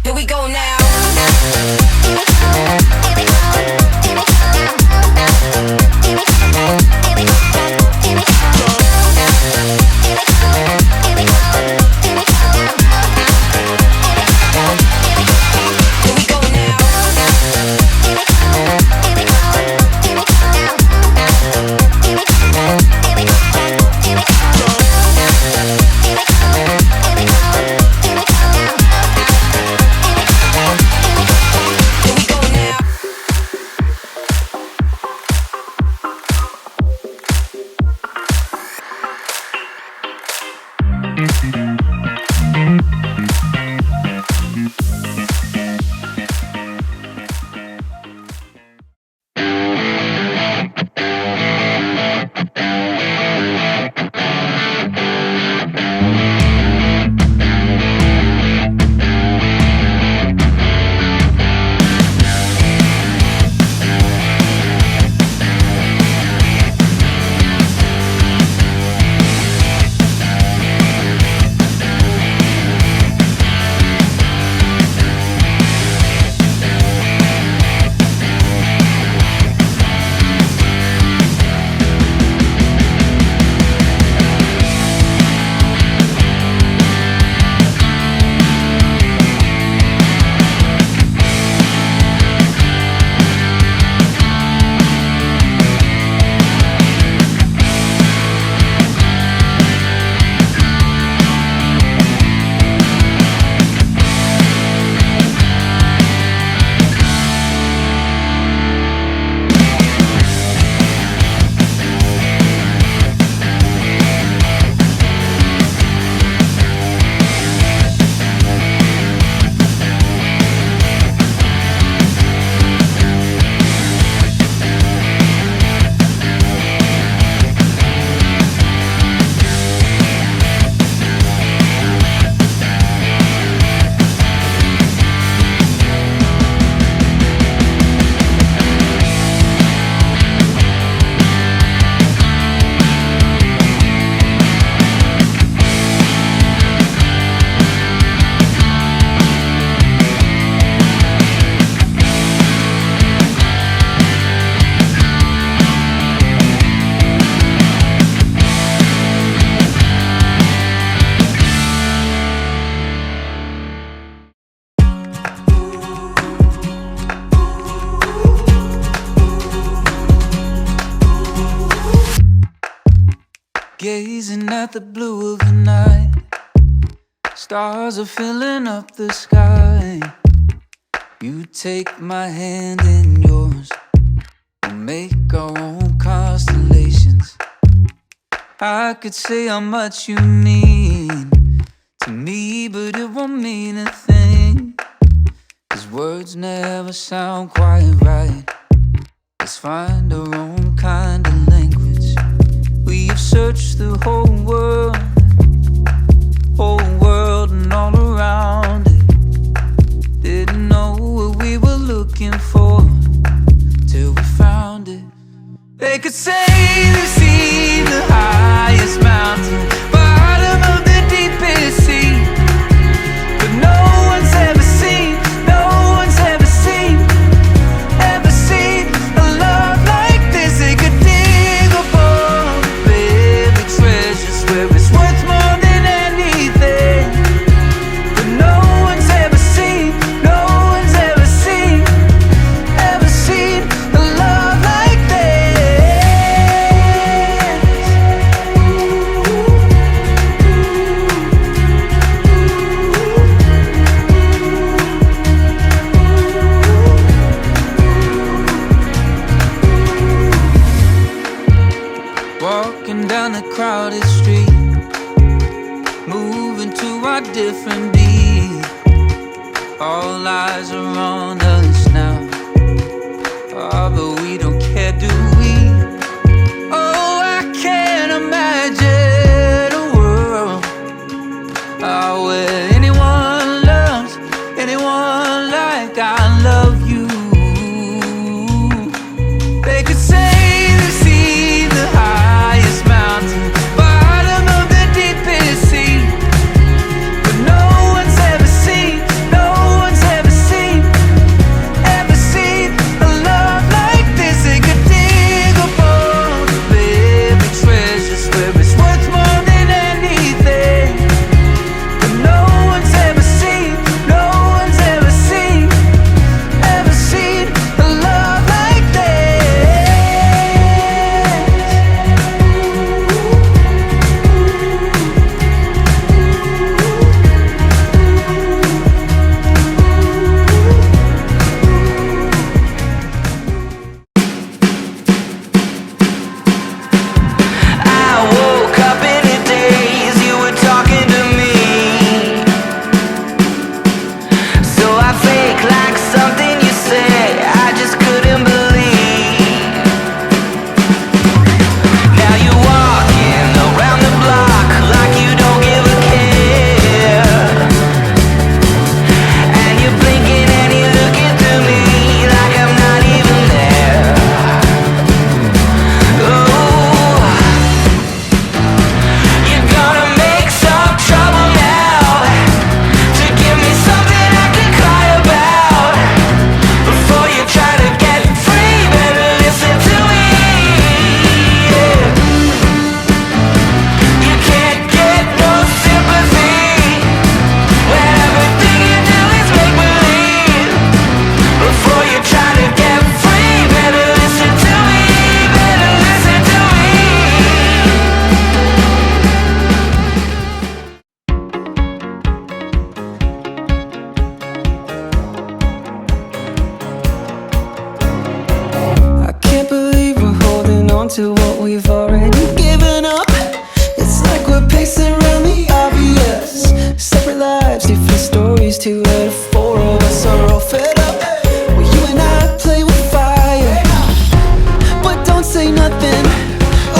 Here we go now. Gazing at the blue of the night, stars are filling up the sky. You take my hand in yours, we'll make our own constellations. I could say how much you mean to me, but it won't mean a thing, 'cause words never sound quite right. Let's find our own kind of language. We've searched the whole world and all around it. Didn't know what we were looking for till we found it. They could say they've seen the highest mountain, bottom of the deepest sea, but no one's ever seen a love like this. They could dig above baby treasures where it's worth more than anything, but no one's ever seen a love like this. Walking down a crowded street, moving to our different beat. All eyes are on us now. Oh, but we don't care, do we? Oh, I can't imagine a world where anyone loves anyone like I love you. They could say they've seen the highest mountain, bottom of the deepest sea, but no one's ever seen a love like this. They could dig up all the baby treasures where it's worth more than anything, but no one's ever seen a love like this. I woke up in a daze, you were talking to me, so I fake like something you said I just couldn't believe. Now you're walking around the block like you don't give a care, and you're blinking and you're looking through me like I'm not even there. Oh, you're gonna make some trouble now to give me something I can cry about. Before you try to get free, better listen to me. Yeah. You can't get no sympathy when everything you do is make believe. Before you try to get free, better listen to me. Better listen to me. I can't believe we're holding on to what we've already given up. It's like we're pacing around the obvious. Separate lives, different stories, 2 out of 4 of us are all fed up. Well, you and I play with fire, but don't say nothing,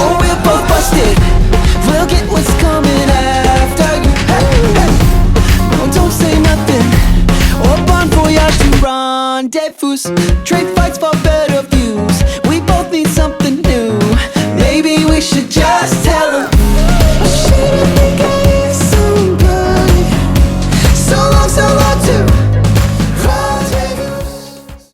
or we're both busted. We'll get what's coming after you. Hey, hey. No, don't say nothing, or bon voyage to rendezvous. Drink